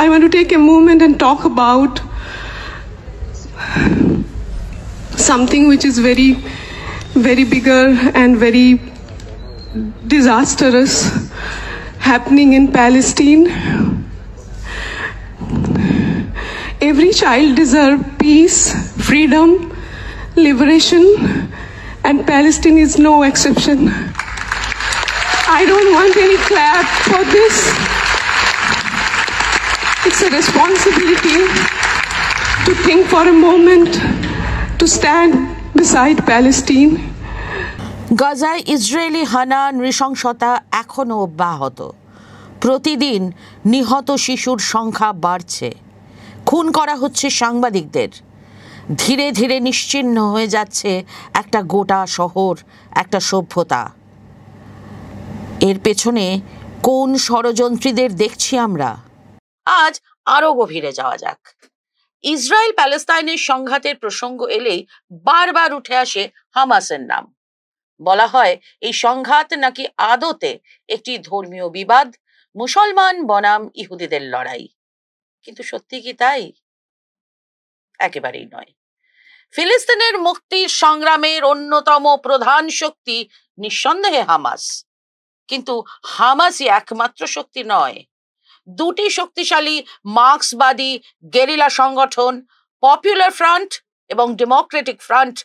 I want to take a moment and talk about something which is very, very bigger and very disastrous happening in Palestine. Every child deserves peace, freedom, liberation, and Palestine is no exception. I don't want any clap for this. It's a responsibility to think for a moment, to stand beside Palestine. গাজায় Israeli হানা নৃশংসতা এখনো অব্যাহত। প্রতিদিন নিহত শিশুর সংখ্যা বাড়ছে, খুন করা হচ্ছে সাংবাদিকদের, ধীরে ধীরে নিশ্চিহ্ন হয়ে যাচ্ছে একটা গোটা শহর, একটা সভ্যতা। এর পেছনে কোন ষড়যন্ত্রীদের দেখছি আমরা? আজ আরো গভীরে যাওয়া যাক। ইসরায়েল প্যালেস্তাইনের সংঘাতের প্রসঙ্গ এলেই বারবার উঠে আসে হামাসের নাম। বলা হয় এই সংঘাত নাকি আদতে একটি ধর্মীয় বিবাদ, মুসলমান বনাম ইহুদিদের লড়াই। কিন্তু সত্যি কি তাই? একেবারেই নয়। ফিলিস্তিনের মুক্তির সংগ্রামের অন্যতম প্রধান শক্তি নিঃসন্দেহে হামাস। কিন্তু হামাসই একমাত্র শক্তি নয়। দুটি শক্তিশালী মার্ক্সবাদী গেরিলা সংগঠন পপুলার ফ্রন্ট এবং ডেমোক্রেটিক ফ্রন্ট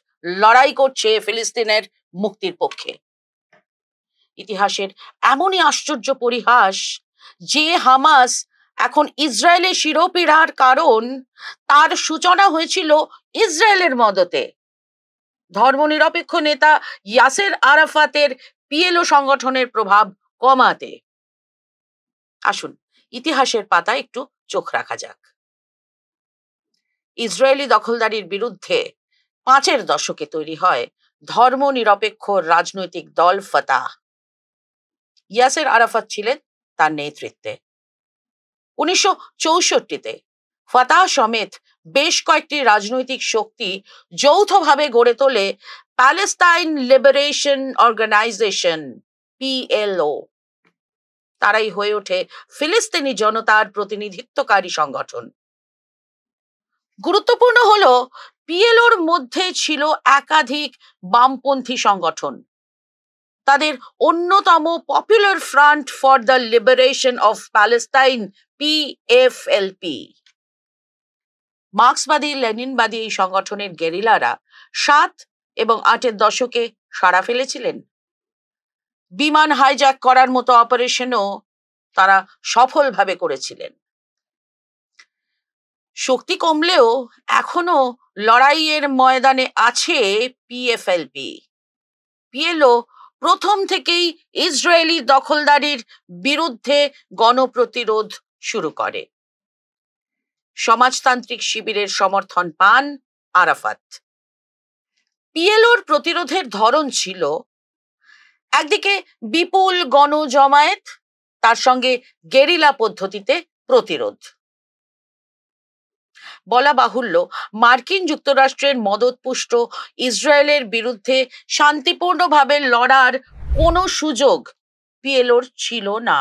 লড়াই করছে ফিলিস্তিনের মুক্তির পক্ষে। ইতিহাসের এমনই আশ্চর্য পরিহাস যে হামাস এখন ইসরায়েলের শিরোপীড়ার কারণ, তার সূচনা হয়েছিল ইসরায়েলের মদতে। ধর্মনিরপেক্ষ নেতা ইয়াসের আরাফাতের পিএলও সংগঠনের প্রভাব কমাতে। আসুন ইতিহাসের পাতায় একটু চোখ রাখা যাক। ইসরায়েলি দখলদারির বিরুদ্ধে 5-এর দশকে তৈরি হয় ধর্মনিরপেক্ষ রাজনৈতিক দল ফাতাহ। ইয়াসের আরাফাত ছিলেন তার নেতৃত্বে। 1964-তে ফাতাহ সমেত বেশ কয়েকটি রাজনৈতিক শক্তি যৌথভাবে গড়ে তোলে প্যালেস্টাইন লিবারেশন অর্গানাইজেশন, পিএলও। তারাই হয়ে ওঠে ফিলিস্তিনি জনতার প্রতিনিধিত্বকারী সংগঠন। গুরুত্বপূর্ণ হলো পিএলওর মধ্যে ছিল একাধিক বামপন্থী সংগঠন। তাদের অন্যতম popular front for the liberation of Palestine, PFLP. মার্ক্সবাদী লেনিনবাদী এই সংগঠনের গেরিলারা 7 এবং 8-এর দশকে সাড়া ফেলেছিলেন। বিমান হাইজ্যাক করার মতো অপারেশনও তারা সফলভাবে করেছিলেন। শক্তি কমলেও এখনো লড়াইয়ের ময়দানে আছে পিএফএলপি। পিএলও প্রথম থেকেই ইসরায়েলি দখলদারির বিরুদ্ধে গণপ্রতিরোধ শুরু করে। সমাজতান্ত্রিক শিবিরের সমর্থন পান আরাফাত। পিএলওর প্রতিরোধের ধরন ছিল একদিকে বিপুল গণজমায়েত, তার সঙ্গে গেরিলা পদ্ধতিতে প্রতিরোধ। বলা বাহুল্য, মার্কিন যুক্তরাষ্ট্রের মদতপুষ্ট ইসরায়েলের বিরুদ্ধে শান্তিপূর্ণভাবে লড়ার কোনো সুযোগ পিএলওর ছিল না।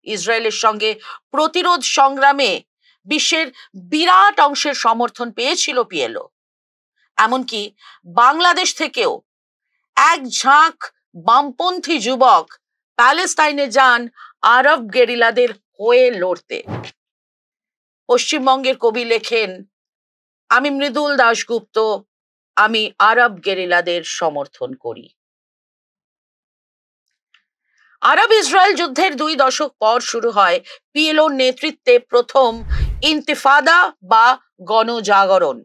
ইসরায়েলের সঙ্গে প্রতিরোধ সংগ্রামে বিশ্বের বিরাট অংশের সমর্থন পেয়েছিল পিএলও। এমনকি বাংলাদেশ থেকেও এক ঝাঁক বামপন্থী যুবক প্যালেস্টাইনে যান আরব গেরিলাদের হয়ে লড়তে। পশ্চিমবঙ্গের কবি লেখেন, আমি মৃদুল দাশগুপ্ত, আমি আরব গেরিলাদের সমর্থন করি। আরব ইসরায়েল যুদ্ধের 2 দশক পর শুরু হয় পিএলওর নেতৃত্বে প্রথম ইন্তিফাদা বা গণজাগরণ।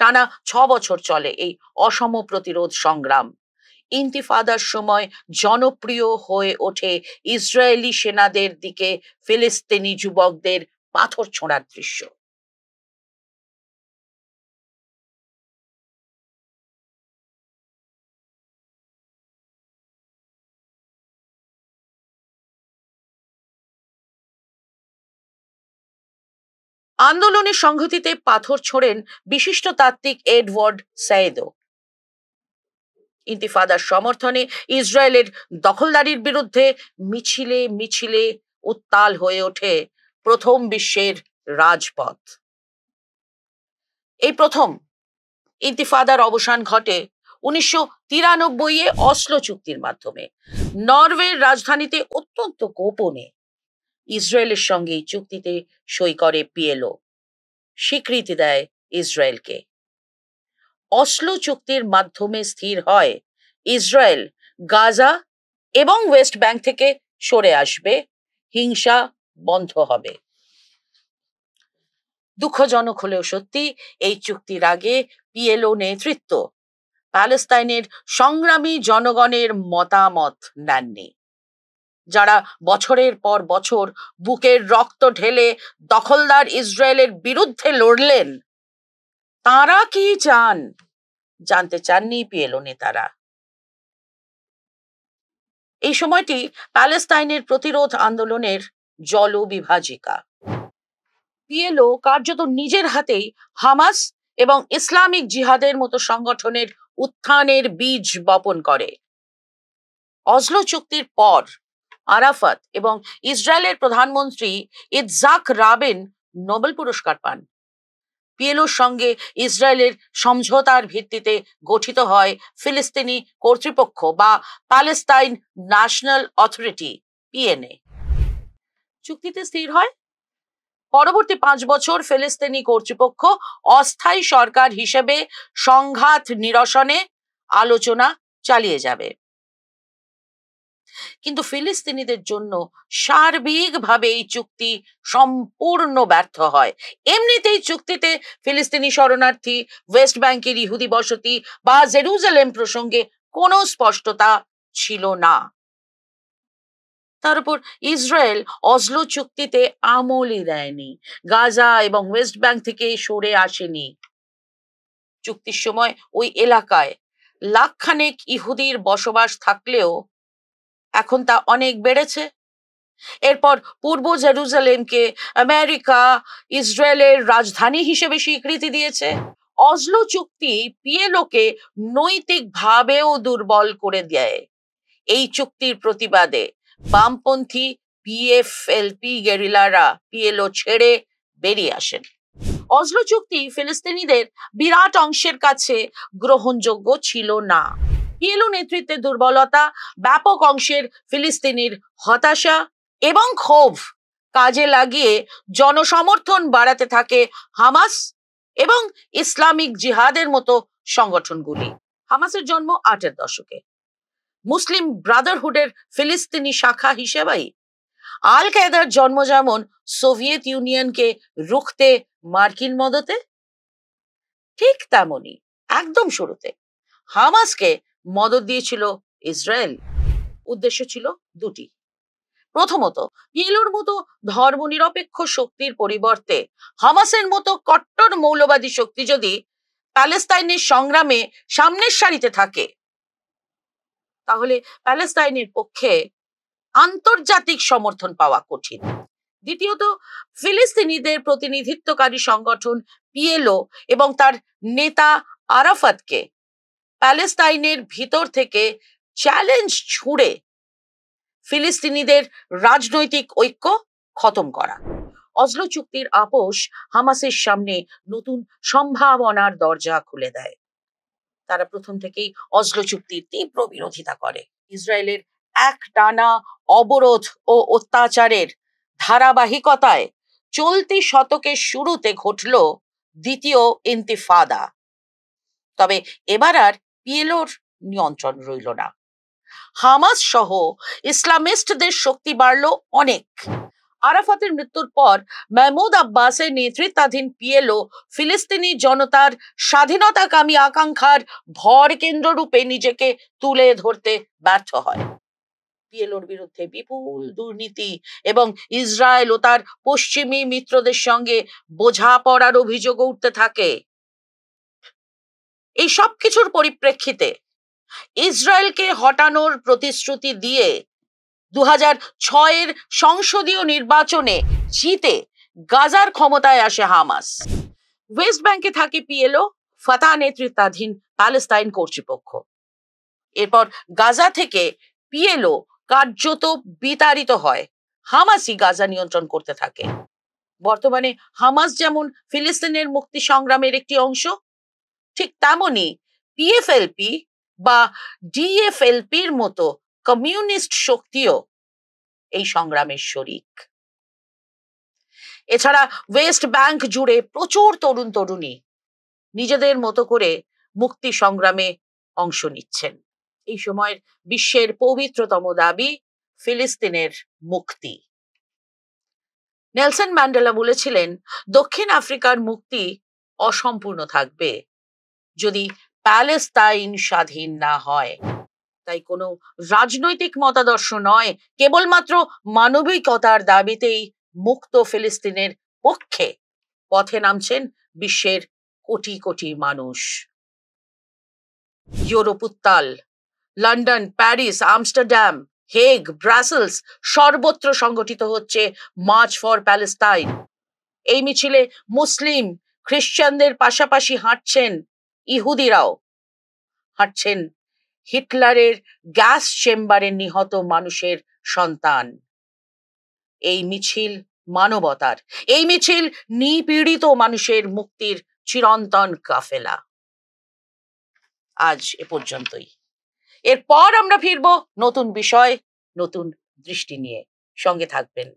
টানা 6 বছর চলে এই অসম প্রতিরোধ সংগ্রাম। ইন্তিফাদার সময় জনপ্রিয় হয়ে ওঠে ইসরায়েলি সেনাদের দিকে ফিলিস্তিনি যুবকদের পাথর ছোঁড়ার দৃশ্য। আন্দোলনের সংহতিতে পাথর ছোড়েন বিশিষ্ট তাত্ত্বিক এডওয়ার্ড সায়েদও। ইন্তিফাদার সমর্থনে ইসরায়েলের দখলদারির বিরুদ্ধে মিছিলে মিছিলে উত্তাল হয়ে ওঠে প্রথম বিশ্বের রাজপথ। এই প্রথম ইন্তিফাদার অবসান ঘটে 1993-এ অসলো চুক্তির মাধ্যমে। নরওয়ের রাজধানীতে অত্যন্ত গোপনে ইসরায়েলের সঙ্গে এই চুক্তিতে সই করে পিএলও, স্বীকৃতি দেয় ইসরায়েলকে। অসলো চুক্তির মাধ্যমে স্থির হয় ইসরায়েল গাজা এবং ওয়েস্ট ব্যাংক থেকে সরে আসবে, হিংসা বন্ধ হবে। দুঃখজনক হলেও সত্যি, এই চুক্তির আগে পিএলও নেতৃত্ব প্যালেস্তাইনের সংগ্রামী জনগণের মতামত নেননি, যারা বছরের পর বছর বুকের রক্ত ঢেলে দখলদার ইসরায়েলের বিরুদ্ধে লড়লেন। তারা কি চান জানতে চাননি পিএলও নেতারা। এই সময়টি প্যালেস্তাইনের প্রতিরোধ আন্দোলনের জলবিভাজিকা। পিএলও কার্যত নিজের হাতেই হামাস এবং ইসলামিক জিহাদের মতো সংগঠনের উত্থানের বীজ বপন করে। অসলো চুক্তির পর আরাফাত এবং ইসরায়েলের প্রধানমন্ত্রী ইৎজাক রাবিন নোবেল পুরস্কার পান। পিএলওর সঙ্গে ইসরায়েলের সমঝোতার ভিত্তিতে গঠিত হয় ফিলিস্তিনি কর্তৃপক্ষ বা প্যালেস্তাইন ন্যাশনাল অথরিটি, পিএনএ। চুক্তিতে স্থির হয় পরবর্তী 5 বছর ফিলিস্তিনি কর্তৃপক্ষ অস্থায়ী সরকার হিসেবে সংঘাত নিরসনে আলোচনা চালিয়ে যাবে। কিন্তু ফিলিস্তিনিদের জন্য সার্বিকভাবে এই চুক্তি সম্পূর্ণ ব্যর্থ হয়। এমনিতেই চুক্তিতে ফিলিস্তিনি শরণার্থী, ওয়েস্ট ব্যাংকের ইহুদি বসতি বা জেরুজালেম প্রসঙ্গে কোনো স্পষ্টতা ছিল না। তার উপর ইসরায়েল অসলো চুক্তিতে আমলই দেয়নি, গাজা এবং ওয়েস্ট ব্যাংক থেকে সরে আসেনি। চুক্তির সময় ওই এলাকায় লাখখানেক ইহুদির বসবাস থাকলেও এখন তা অনেক বেড়েছে। এরপর পূর্ব জেরুজালেমকে আমেরিকা ইসরায়েলের রাজধানী হিসেবে স্বীকৃতি দিয়েছে। অসলো চুক্তি পিএলওকে নৈতিকভাবেও দুর্বল করে দেয়। এই চুক্তির প্রতিবাদে বামপন্থী পিএফএলপি গেরিলারা পিএলও ছেড়ে বেরিয়ে আসেন। অসলো চুক্তি ফিলিস্তিনিদের বিরাট অংশের কাছে গ্রহণযোগ্য ছিল না। পিএলও নেতৃত্বের দুর্বলতা, ব্যাপক অংশের ফিলিস্তিনির হতাশা এবং ক্ষোভ কাজে লাগিয়ে জনসমর্থন বাড়াতে থাকে হামাস এবং ইসলামিক জিহাদের মতো সংগঠনগুলি। হামাসের জন্ম 8-এর দশকে। মুসলিম ব্রাদারহুডের ফিলিস্তিনি শাখা হিসেবেই আল কায়েদার জন্ম যেমন সোভিয়েত ইউনিয়নকে রুখতে মার্কিন মদতে, ঠিক তেমনি একদম শুরুতে হামাসকে মদত দিয়েছিল ইসরায়েল। উদ্দেশ্য ছিল দুটি। প্রথমত, পিএলওর মতো ধর্মনিরপেক্ষ শক্তির পরিবর্তে হামাসের মতো কট্টর মৌলবাদী শক্তি যদি প্যালেস্তাইনের সংগ্রামে সামনের সারিতে থাকে, তাহলে প্যালেস্তাইনের পক্ষে আন্তর্জাতিক সমর্থন পাওয়া কঠিন। দ্বিতীয়ত, ফিলিস্তিনিদের প্রতিনিধিত্বকারী সংগঠন পিএলও এবং তার নেতা আরাফাতকে প্যালেস্তাইনের ভিতর থেকে চ্যালেঞ্জ ছুড়ে ফিলিস্তিনিদের রাজনৈতিক ঐক্য খতম করা। অসলো চুক্তির আপোষ হামাসের সামনে নতুন সম্ভাবনার দরজা খুলে দেয়। তারা প্রথম থেকেই অসলো চুক্তির তীব্র বিরোধিতা করে। ইসরায়েলের একটানা অবরোধ ও অত্যাচারের ধারাবাহিকতায় চলতি শতকের শুরুতে ঘটল দ্বিতীয় ইন্তিফাদা। তবে এবার আর পিএলওর নিয়ন্ত্রণ রইল না। হামাস সহ ইসলামিস্টদের শক্তি বাড়ল অনেক। আরাফাতের মৃত্যুর পর মাহমুদ আব্বাসের নেতৃত্বাধীন পিএলও ফিলিস্তিনি জনতার স্বাধীনতাকামী আকাঙ্ক্ষার ভর কেন্দ্র রূপে নিজেকে তুলে ধরতে ব্যর্থ হয়। পিএলওর বিরুদ্ধে বিপুল দুর্নীতি এবং ইসরায়েল ও তার পশ্চিমী মিত্রদের সঙ্গে বোঝাপড়ার অভিযোগ উঠতে থাকে। এই সব কিছুর পরিপ্রেক্ষিতে ইসরায়েলকে হটানোর প্রতিশ্রুতি দিয়ে 2006-এর সংসদীয় নির্বাচনে জিতে গাজার ক্ষমতায় আসে হামাস। ওয়েস্ট ব্যাংকে থাকে পিএলও, ফাতাহ নেতৃত্বাধীন প্যালেস্তাইন কর্তৃপক্ষ। এরপর গাজা থেকে পিএলও কার্যত বিতাড়িত হয়, হামাসই গাজা নিয়ন্ত্রণ করতে থাকে। বর্তমানে হামাস যেমন ফিলিস্তিনের মুক্তি সংগ্রামের একটি অংশ, ঠিক তেমনি পিএফএলপি বা ডিএফএলপির মতো কমিউনিস্ট শক্তিও এই সংগ্রামের শরিক। এছাড়া ওয়েস্ট ব্যাংক জুড়ে প্রচুর তরুণ তরুণী নিজেদের মতো করে মুক্তি সংগ্রামে অংশ নিচ্ছেন। এই সময়ের বিশ্বের পবিত্রতম দাবি ফিলিস্তিনের মুক্তি। নেলসন ম্যান্ডেলা বলেছিলেন, দক্ষিণ আফ্রিকার মুক্তি অসম্পূর্ণ থাকবে যদি প্যালেস্তাইন স্বাধীন না হয়। তাই কোনো রাজনৈতিক মতাদর্শ নয়, কেবলমাত্র মানবিকতার দাবিতেই মুক্ত ফিলিস্তিনের পক্ষে পথে নামছেন বিশ্বের কোটি কোটি মানুষ। ইউরোপ উত্তাল, London, Paris, Amsterdam, Hague, Brussels সর্বত্র সংগঠিত হচ্ছে মার্চ ফর প্যালেস্টাইন। এই মিছিলে মুসলিম খ্রিস্টানদের পাশাপাশি হাঁটছেন ইহুদিরাও, হাঁটছেন হিটলারের গ্যাস চেম্বারে নিহত মানুষের সন্তান। এই মিছিল মানবতার, এই মিছিল নিপীড়িত মানুষের মুক্তির চিরন্তন কাফেলা। আজ এ পর্যন্তই। এরপর আমরা ফিরবো নতুন বিষয়, নতুন দৃষ্টি নিয়ে। সঙ্গে থাকবেন।